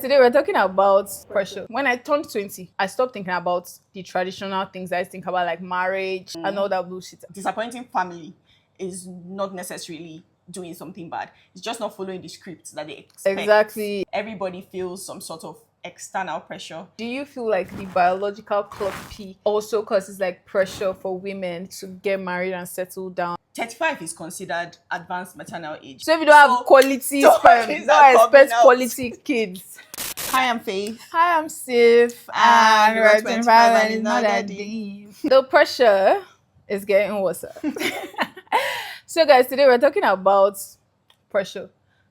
Today we're talking about pressure. When I turned 20, I stopped thinking about the traditional things I think about, like marriage and all that bullshit. Disappointing family is not necessarily doing something bad. It's just not following the script that they expect. Exactly. Everybody feels some sort of external pressure. Do you feel like the biological clock P also causes like pressure for women to get married and settle down? 35 is considered advanced maternal age. So if you don't have quality don't sperm, expect don't expect quality kids. Hi, I'm Faith. Hi, I'm Sif, And and we're we're 25 25 and and it's it's not not that that deep. The pressure is getting worse. So guys, today we're talking about pressure.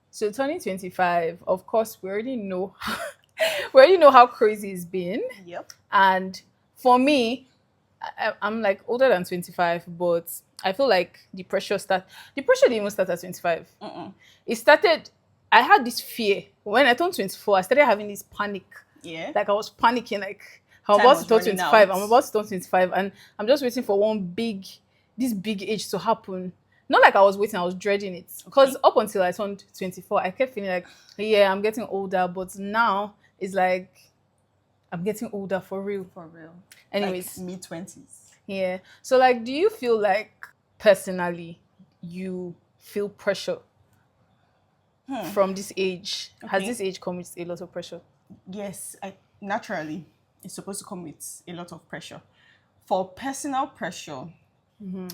So turning 25, of course, we already know we already know how crazy it's been. Yep. And for me, I'm like older than 25, but I feel like the pressure didn't even start at 25. It started, I had this fear. When I turned 24, I started having this panic. Yeah. Like I was panicking, like I'm Time about to was turn running 25. out. I'm about to turn 25, and I'm just waiting for this big age to happen. Not like I was waiting, I was dreading it. Because Okay. up until I turned 24, I kept feeling like, yeah, I'm getting older, but now it's like I'm getting older for real. For real. Anyways, Like mid-20s. yeah. So like, do you feel like personally you feel pressure from this age? Has Okay. this age come with a lot of pressure? Yes, naturally, it's supposed to come with a lot of pressure. For personal pressure,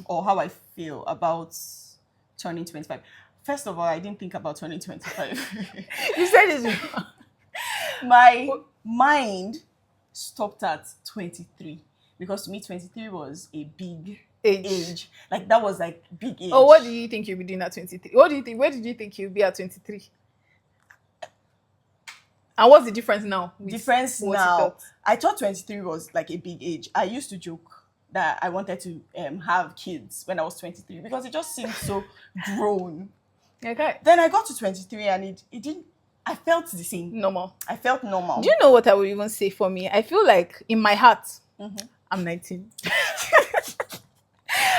or how I feel about turning 25. First of all, I didn't think about turning 25. You said this. My mind stopped at 23 because to me 23 was a big age. Like that was like big age. Oh, what do you think you'll be doing at 23? What do you think? Where did you think you'll be at 23? And what's the difference now? with Difference what you now? thought? I thought 23 was like a big age. I used to joke that I wanted to have kids when I was 23 because it just seemed so grown. Okay. Then I got to 23 and it didn't. I felt the same. Normal. I felt normal. Do you know what I would even say for me? I feel like in my heart, I'm 19.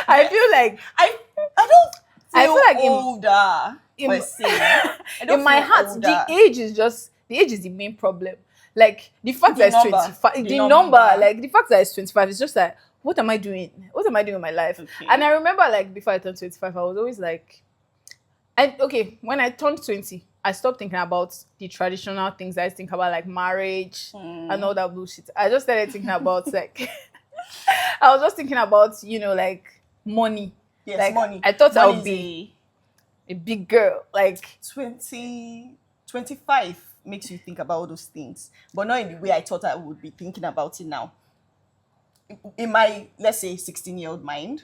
I feel like I don't I feel feel like older in- per se. I don't in my feel heart, older. the age is the main problem. Like the fact The that it's number. 25, The the number. number, like the fact that it's 25 is just like, what am I doing? What am I doing with my life? Okay. And I remember like before I turned 25, I was always like, when I turned 20, I stopped thinking about the traditional things I think about, like marriage and all that bullshit. I just started thinking about like I was just thinking about, like money. Yes, like money. I thought I Money would is be a big girl. Like 25 makes you think about all those things, but not in the way I thought I would be thinking about it now. In my, let's say, 16-year-old mind,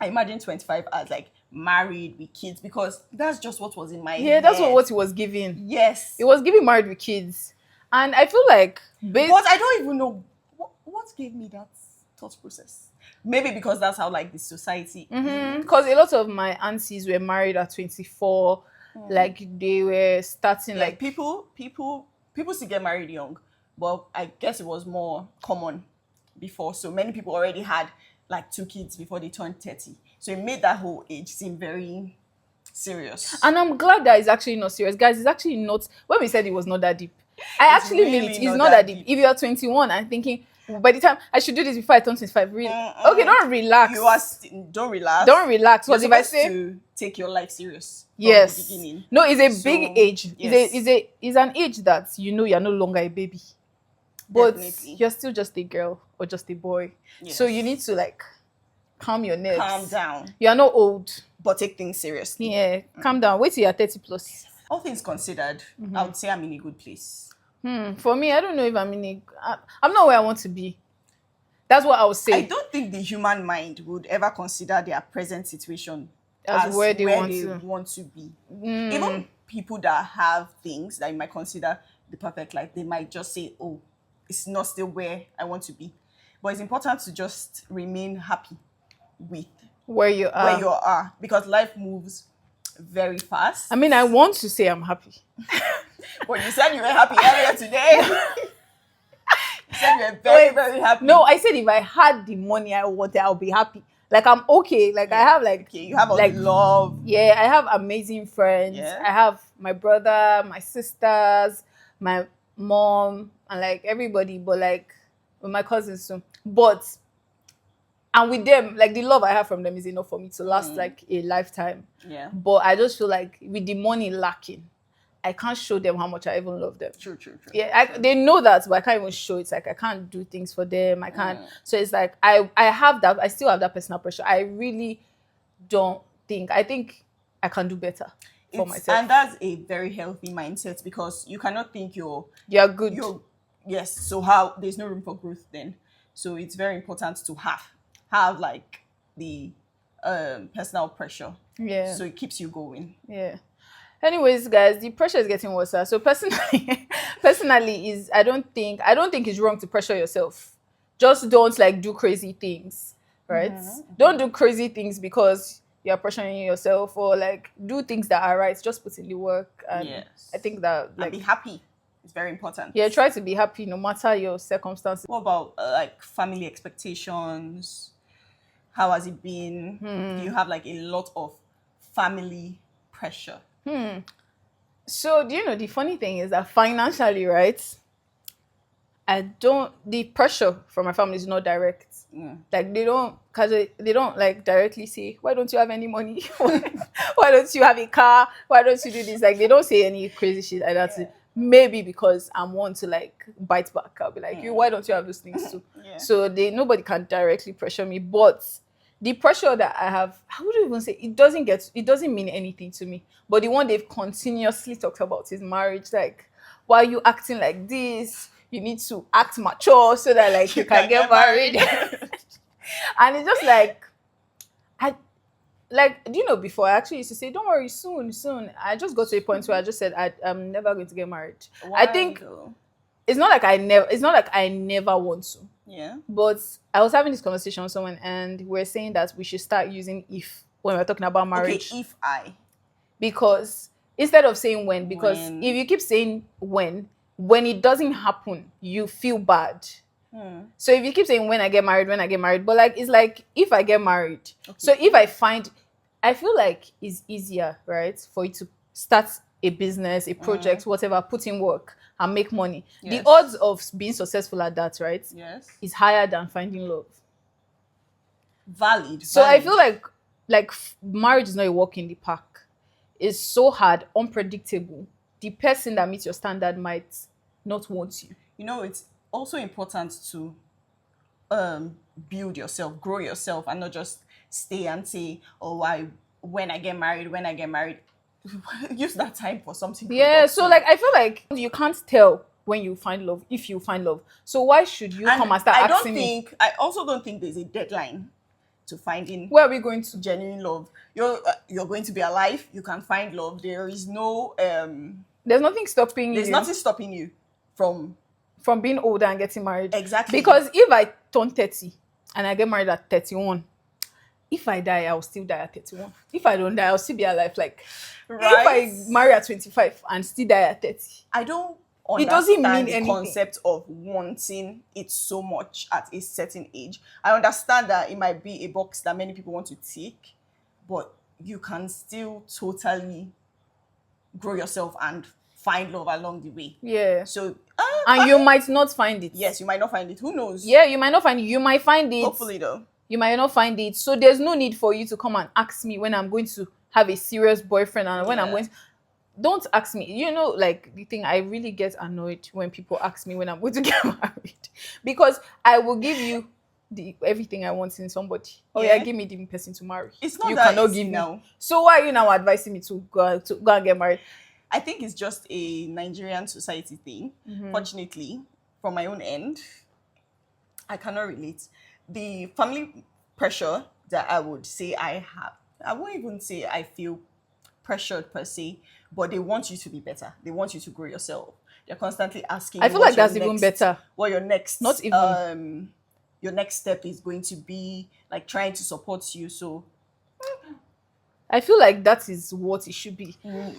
I imagine 25 as like married with kids because that's just what was in my yeah, that's head. what he was giving. Yes. It was giving married with kids. And I feel like But I don't even know what gave me that thought process. Maybe because that's how like the society. because a lot of my aunties were married at 24. Like they were starting Like like people still get married young, but I guess it was more common before. So many people already had like 2 kids before they turned 30. So it made that whole age seem very serious. and I'm glad that it's actually not serious. Guys, it's actually not, when we said it was not that deep, I actually mean really it. It's not that deep. If you're 21 and thinking, by the time I should do this before I turn 25, really? Okay, don't relax. You are don't relax. Don't relax. You're Because if I supposed say to take your life serious from yes, the beginning. no, it's a So, big age. yes. It's an age that you're no longer a baby, but Definitely. you're still just a girl or just a boy. So Yes. you need to like calm your nerves. Calm down, You are not old. but take things seriously. Yeah, calm down. Wait till you're 30 plus. All things considered, I would say I'm in a good place. For me, I don't know if I'm not where I want to be. That's what I would say. I don't think the human mind would ever consider their present situation As where they want to be. Even people that have things that you might consider the perfect life, they might just say, oh, it's not still where I want to be. But it's important to just remain happy with where you are. where you are because life moves very fast. I mean, I want to say I'm happy. Well, you said you were happy earlier today. You said you were very, very happy. No, I said if I had the money I wanted, I'll be happy. Like I'm okay. Like I have like Okay, you have all like the love. yeah, I have amazing friends. Yeah. I have my brother, my sisters, my mom and like everybody, but like with my cousins too. But and with them, like the love I have from them is enough for me to last like a lifetime. Yeah. But I just feel like with the money lacking, I can't show them how much I even love them. True, true, true. Yeah, they know that, but I can't even show it. It's like I can't do things for them. I can't. So it's like I have that. I still have that personal pressure. I really don't think. I think I can do better for myself. And that's a very healthy mindset, because you cannot think you're good. Yes. So how there's no room for growth then. So it's very important to have like the personal pressure. Yeah. So it keeps you going. Yeah. Anyways, guys, the pressure is getting worse. So personally, is I don't think it's wrong to pressure yourself. Just don't like do crazy things, right? Don't do crazy things because you're pressuring yourself, or like do things that are right. Just put in the work, and Yes. I think that And be happy. It's very important. Yeah, try to be happy no matter your circumstances. What about like family expectations? How has it been? Do you have like a lot of family pressure? So, do you know the funny thing is that financially, right? The pressure from my family is not direct. Like they don't like directly say, why don't you have any money? Why don't you have a car? Why don't you do this? Like they don't say any crazy shit like that. Yeah. Maybe because I'm one to like bite back. I'll be like, you, why don't you have those things too? So nobody can directly pressure me. But the pressure that I have, I wouldn't even say it doesn't mean anything to me. But the one they've continuously talked about is marriage. Like, why are you acting like this? You need to act mature so that like you can get married. And it's just like, do you know, before I actually used to say, don't worry, soon. I just got to a point where I just said I'm never going to get married. Why I think it's not like I never want to. Yeah. But I was having this conversation with someone, and we're saying that we should start using if when we're talking about marriage. Okay, if I. Because instead of saying when, because if you keep saying when it doesn't happen, you feel bad. So if you keep saying when I get married, but like it's like if I get married. Okay. So if I feel like it's easier, right, for you to start a business, a project, whatever, put in work and make money. Yes. The odds of being successful at that, right, is higher than finding love. Valid. So I feel like marriage is not a walk in the park. It's so hard, unpredictable. The person that meets your standard might not want you. You know, it's also important to build yourself, grow yourself, and not just stay and say, oh, when I get married. Use that time for something. Yeah, so like I feel like you can't tell when you find love, if you find love. So why should you come and start asking me? I also don't think there's a deadline to finding. Where are we going to? Genuine love. You're going to be alive. You can find love. There is no there's nothing stopping you. There's nothing stopping you from being older and getting married. Exactly. Because if I turn 30 and I get married at 31, if I die, I'll still die at 31. If I don't die, I'll still be alive. Like, if I marry at 25 and still die at 30, I don't it doesn't mean the anything. Concept of wanting it so much at a certain age. I understand that it might be a box that many people want to tick, but you can still totally grow yourself and find love along the way. Yeah. So and you might not find it. Yes, you might not find it. Who knows? Yeah, you might not find it. You might find it. Hopefully, though. You might not find it. So there's no need for you to come and ask me when I'm going to have a serious boyfriend and when I'm going to... Don't ask me. You know, like the thing, I really get annoyed when people ask me when I'm going to get married. Because I will give you everything I want in somebody. Oh yeah, give me the person to marry. It's not you that cannot easy give now. Me. So why are you now advising me to go and get married? I think it's just a Nigerian society thing. Fortunately, from my own end, I cannot relate. The family pressure that I would say I have, I won't even say I feel pressured per se, but they want you to be better. They want you to grow yourself. They're constantly asking. I feel like that's even better. What your next, not even your next step is going to be, like trying to support you. So I feel like that is what it should be.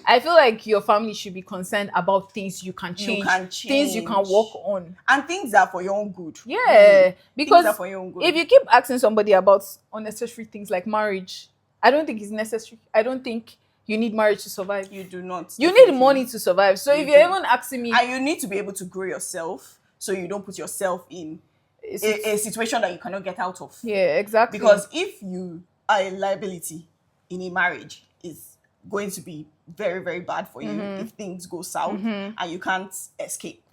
I feel like your family should be concerned about things you can change, things you can work on. And things that are for your own good. Yeah. Because for your own good. If you keep asking somebody about unnecessary things like marriage, I don't think it's necessary. I don't think you need marriage to survive. You do not. You need Definitely. money to survive. So You if you're do. even asking me, And you need to be able to grow yourself so you don't put yourself in a situation that you cannot get out of. yeah, exactly. Because if you are a liability in a marriage, it's going to be very, very bad for you if things go south and you can't escape.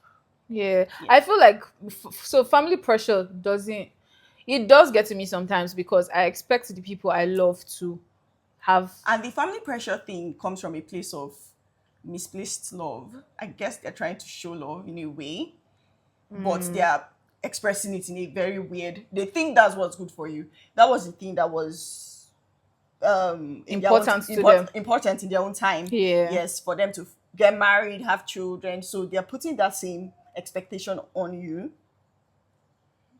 yeah, I feel like so family pressure doesn't. It does get to me sometimes because I expect the people I love to have. And the family pressure thing comes from a place of misplaced love. I guess they're trying to show love in a way, but they are expressing it in a very weird. They think that's what's good for you. That was the thing that was in their Important own, to them. important in their own time. Yeah. Yes, for them to get married, have children. So they're putting that same expectation on you.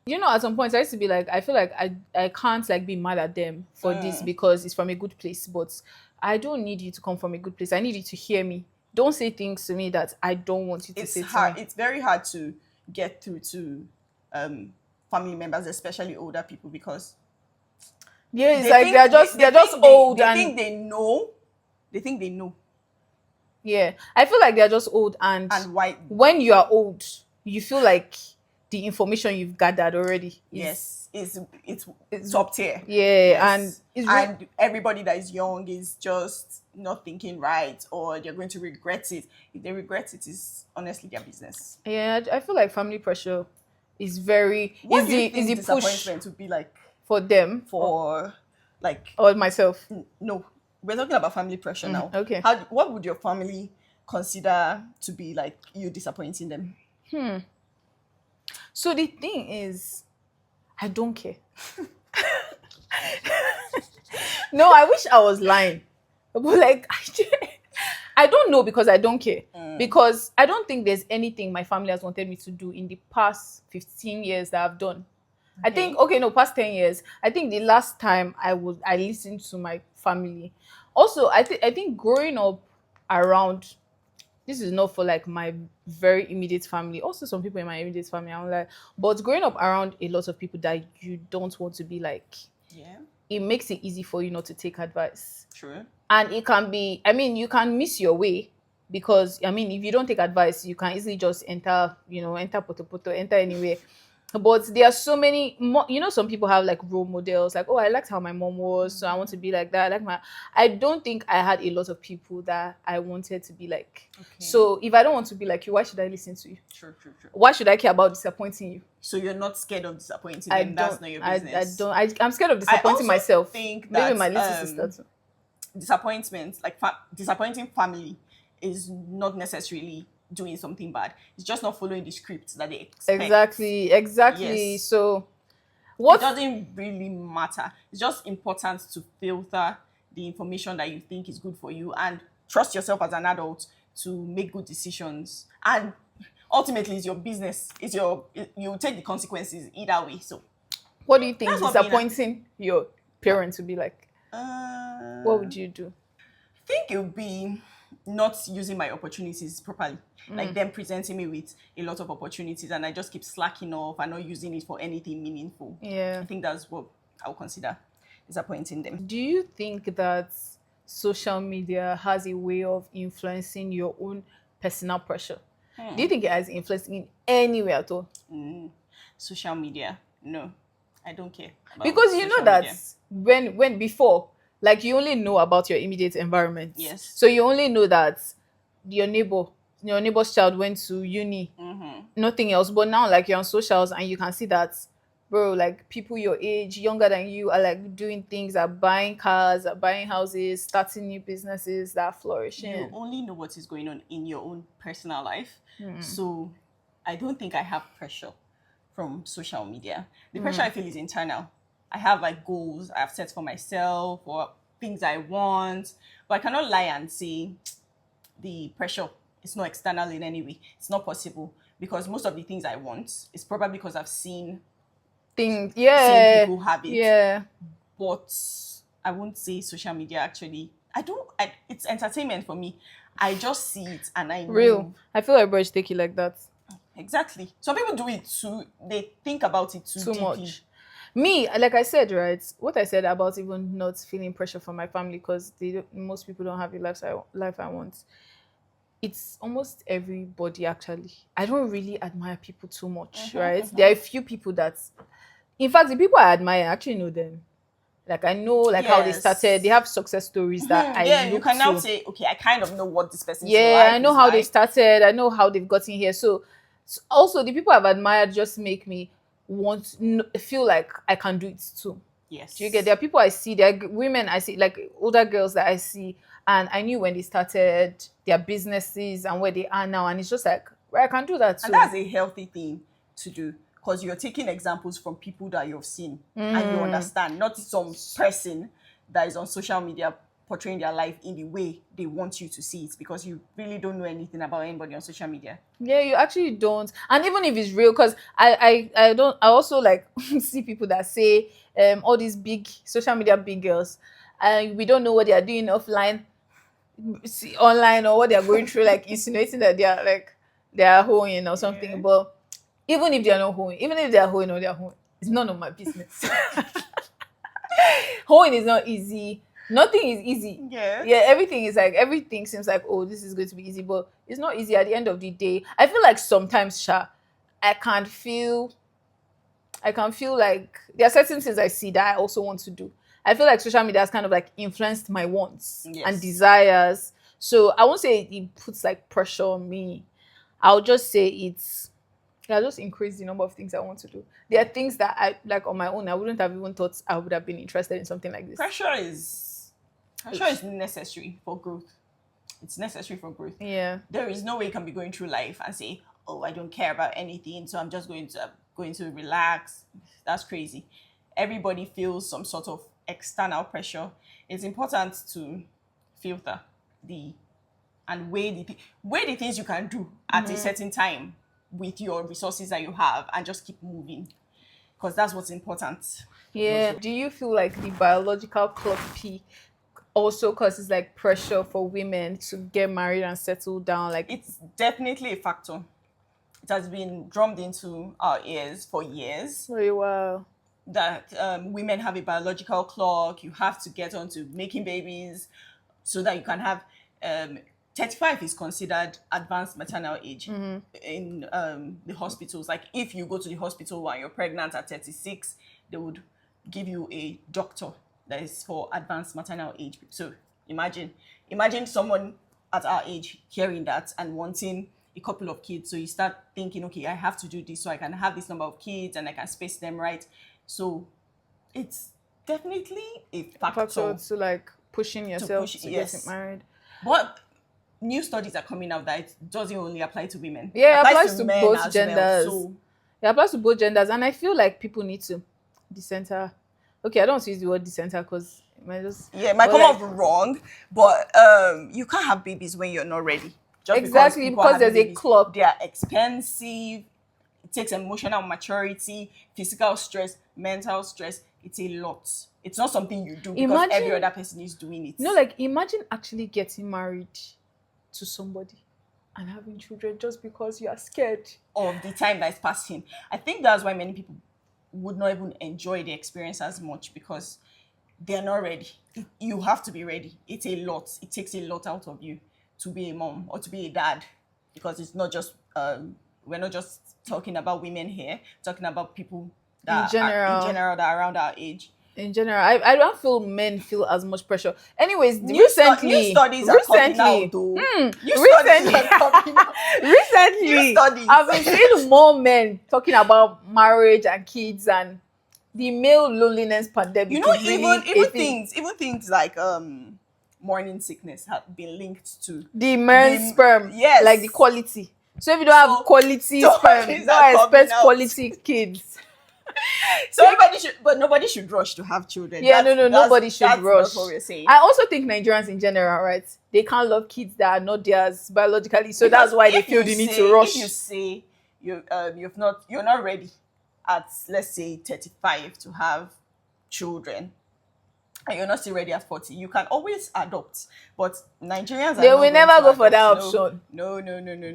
You know, at some point I used to be like, I feel like I can't like be mad at them for this because it's from a good place. But I don't need you to come from a good place. I need you to hear me. Don't say things to me that I don't want you to It's say hard. to me. It's very hard to get through to family members, especially older people, because Yeah, it's they like think- they're just think old they and think they know. They think they know. yeah. I feel like they're just old and And when you are old, you feel like the information you've gathered already is yes, it's top tier. yeah, Yes. and it's and everybody that is young is just not thinking right, or they're going to regret it. If they regret it, is honestly their business. yeah, I feel like family pressure is very What is do you the think is the push disappointment would be like for them for like or myself. no, we're talking about family pressure now. okay. What would your family consider to be like you disappointing them? So the thing is, I don't care. No, I wish I was lying. But like I don't know because I don't care. Because I don't think there's anything my family has wanted me to do in the past 15 years that I've done. I think past 10 years. I think the last time I listened to my family. Also, I think growing up around, this is not for like my very immediate family. Also, some people in my immediate family, I'm like, but growing up around a lot of people that you don't want to be like, Yeah, it makes it easy for you not to take advice. true. And it can be, I mean, you can miss your way because, I mean, if you don't take advice, you can easily just enter poto, enter anywhere. But there are so many more, some people have like role models, like, oh, I liked how my mom was, so I want to be like that. I don't think I had a lot of people that I wanted to be like. Okay. So if I don't want to be like you, why should I listen to you? True. Why should I care about disappointing you? So you're not scared of disappointing them. That's not your business. I'm scared of disappointing also myself. think Maybe that, my little sister too. disappointment, like disappointing family, is not necessarily doing something bad. It's just not following the script that they expect. Exactly. Yes. So It what doesn't really matter. It's just important to filter the information that you think is good for you and trust yourself as an adult to make good decisions. And ultimately, it's your business. You take the consequences either way. So, what do you think That's what being disappointing your parents would be like? What would you do? I think it would be not using my opportunities properly. Like them presenting me with a lot of opportunities and I just keep slacking off and not using it for anything meaningful. Yeah. I think that's what I would consider disappointing them. Do you think that social media has a way of influencing your own personal pressure? Do you think it has influence in any way at all? Social media, no, I don't care. About Because you know social that media. when before, like you only know about your immediate environment. Yes. So you only know that your neighbor's child went to uni, nothing else. But now, like you're on socials and you can see that, bro, like people your age, younger than you, are like doing things, are buying cars, are buying houses, starting new businesses that are flourishing. You only know what is going on in your own personal life. So I don't think I have pressure from social media. The pressure I feel is internal. I have like goals I have set for myself or things I want, but I cannot lie and say the pressure is not external in any way. It's not possible because most of the things I want is probably because I've seen Things, people have it. yeah. But I won't say social media actually. It's entertainment for me. I just see it and I know. Real. I feel like bro should take it like that. Exactly. Some people do it too. They think about it too Too deeply. much. Me, like I said, right, what I said about even not feeling pressure from my family because most people don't have the life I want. It's almost everybody actually. I don't really admire people too much, right? There are a few people that, in fact, the people I admire I actually know them. Like I know like how they started. They have success stories that I Yeah, you look can now to. say, okay, I kind of know what this person's Yeah, life I know is how they like. started. I know how they've gotten here. So also the people I've admired just make me feel like I can do it too. Yes. Do you get? There are people I see. There are women I see, like older girls that I see, and I knew when they started their businesses and where they are now, and it's just like, well, I can do that too. And that's a healthy thing to do because you're taking examples from people that you've seen and you understand, not some person that is on social media portraying their life in the way they want you to see it because you really don't know anything about anybody on social media. Yeah, you actually don't. And even if it's real, because I don't, I also like see people that say all these big social media big girls, and we don't know what they are doing offline, online, or what they are going through, like insinuating that they are hoeing or something. Yeah. But even if they are not hoeing, even if they are hoeing or they are hoeing, it's none of my business. Hoeing is not easy. Nothing is easy. Yeah. Yeah, everything seems like, oh, this is going to be easy, but it's not easy at the end of the day. I feel like sometimes, I can feel like there are certain things I see that I also want to do. I feel like social media has kind of like influenced my wants and desires. So I won't say it puts like pressure on me. I'll just say I'll just increase the number of things I want to do. There are things that I like on my own. I wouldn't have even thought I would have been interested in something like this. Pressure is necessary for growth. It's necessary for growth. Yeah. There is no way you can be going through life and say, oh, I don't care about anything, so I'm just going to relax. That's crazy. Everybody feels some sort of external pressure. It's important to filter and weigh the things you can do at a certain time with your resources that you have and just keep moving because that's what's important. Yeah. Do you feel like the biological clock peak also causes like pressure for women to get married and settle down? Like It's definitely a factor. It has been drummed into our ears for years very well. that women have a biological clock. You have to get on to making babies so that you can have 35 is considered advanced maternal age in the hospitals. Like if you go to the hospital while you're pregnant at 36, they would give you a doctor that is for advanced maternal age. So imagine someone at our age hearing that and wanting a couple of kids. So you start thinking, okay, I have to do this so I can have this number of kids and I can space them right. So it's definitely a factor to like pushing yourself to yes. get married. But new studies are coming out that it doesn't only apply to women. Yeah, it applies to men both as genders. Well, so it applies to both genders, and I feel like people need to decenter. Okay, I don't want to use the word decenter because it might just it might come off wrong, but you can't have babies when you're not ready. Just exactly because there's a clock. They are expensive. It takes emotional maturity, physical stress, mental stress. It's a lot. It's not something you do because every other person is doing it. No, like imagine actually getting married to somebody and having children just because you are scared of the time that is passing. I think that's why many people would not even enjoy the experience as much because they're not ready. You have to be ready. It's a lot. It takes a lot out of you to be a mom or to be a dad because it's not just we're not just talking about women here, talking about people that in general that are around our age. In general, I don't feel men feel as much pressure. Anyways, new studies are coming out, though. Recently, I've been seeing more men talking about marriage and kids and the male loneliness pandemic. You know, even things like morning sickness have been linked to the men's sperm. Yes, like the quality. So if you don't have quality sperm, don't expect quality kids. So nobody should rush to have children. Yeah, nobody should rush. That's what we're saying. I also think Nigerians in general, right? They can't love kids that are not theirs biologically, so that's why they feel the need to rush. If you say you're not ready at, let's say, 35 to have children, and you're not still ready at 40, you can always adopt. But Nigerians they will never go for that option. No.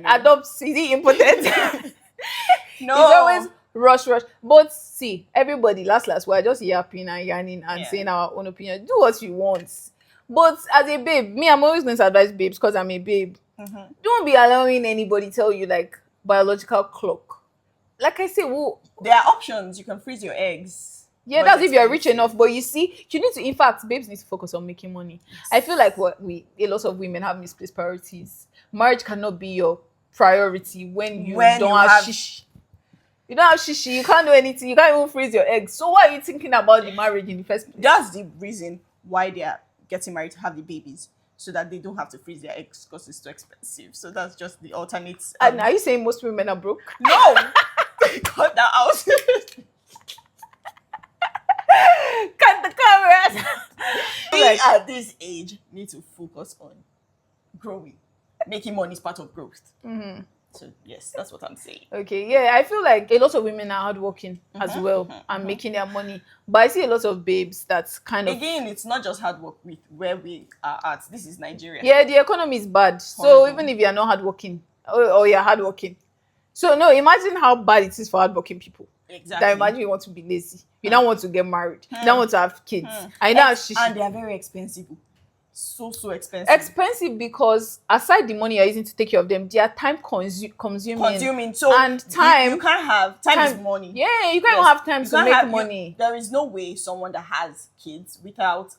Adopt, is it impotent? No. It's always rush. But see, everybody, last, we're just yapping and yarning and Yeah. saying our own opinion. Do what you want. But as a babe, me, I'm always going to advise babes because I'm a babe. Don't be allowing anybody tell you like biological clock. Like I say, well, There are options. You can freeze your eggs. yeah, But that's it's if you're rich expensive. enough. But you see, you need to, in fact, babes need to focus on making money. I feel like a lot of women have misplaced priorities. Marriage cannot be your priority when you When don't you have have- shishi. You don't have shishi, you can't do anything, you can't even freeze your eggs. So why are you thinking about the marriage in the first place? That's the reason why they are getting married to have the babies, so that they don't have to freeze their eggs because it's too expensive. So that's just the alternate. And are you saying most women are broke? No, cut that out. Cut the cameras. We at this age need to focus on growing. Making money is part of growth. So yes, that's what I'm saying. Okay, yeah, I feel like a lot of women are hardworking as well and making their money. But I see a lot of babes that's kind of Again, it's not just hard work with where we are at. This is Nigeria. yeah, the economy is bad. So Horrible. even if you're not hardworking, or you're hardworking, so no, imagine how bad it is for hardworking people. Exactly. That imagine you want to be lazy, you don't want to get married, you don't want to have kids, and you don't have shishi. And they are very expensive. So expensive. Expensive because aside the money you're using to take care of them, they are time consuming. Consuming. So And time- you can't have time is money. Yeah, you can't even Yes. have time You to can't make have- money. There is no way someone that has kids without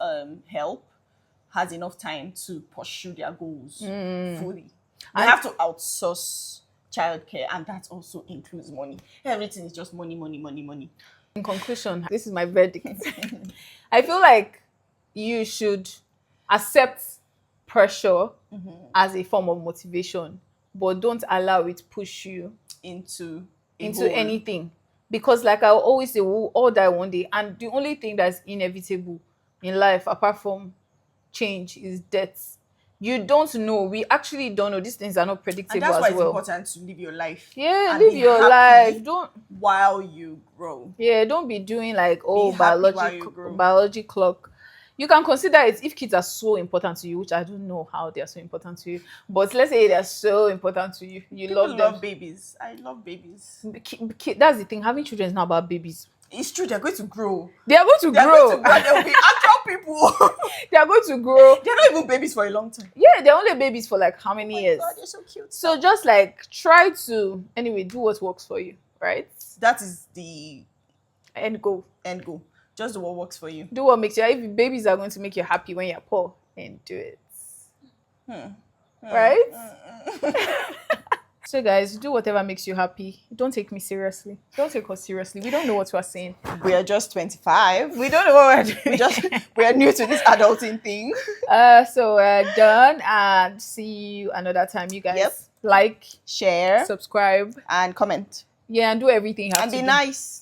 help has enough time to pursue their goals fully. They And- have to outsource childcare, and that also includes money. Everything is just money. In conclusion, this is my verdict. I feel like you should accept pressure as a form of motivation, but don't allow it push you Into a into goal. anything. Because like I always say, we'll all die one day. And the only thing that's inevitable in life, apart from change, is death. You don't know. We actually don't know. These things are not And predictable that's why as it's well. important to live your life. Yeah, and live be your happy life. Don't while you grow. don't be doing like happy while you grow. biology clock. You can consider it if kids are so important to you, which I don't know how they are so important to you. But let's say they're so important to you. You People love love them. babies. I love babies. That's the thing. Having children is not about babies. It's true. They're going to grow. They are going to They're grow. going to grow. There will be actual people. They are going to grow. They're not even babies for a long time. Yeah, they're only babies for like how many years? God, they're so cute. So just like try to anyway do what works for you, right? That is the And go. end goal. Just do what works for you. Do what makes you. If babies are going to make you happy when you're poor, then do it. Right? So guys, do whatever makes you happy. Don't take me seriously. Don't take us seriously. We don't know what we're saying. We are just 25. We don't know what we're doing. We are new to this adulting thing. So we're done and see you another time. You guys Yep. like, Share subscribe, and comment. yeah, and do everything you have And to be do. nice.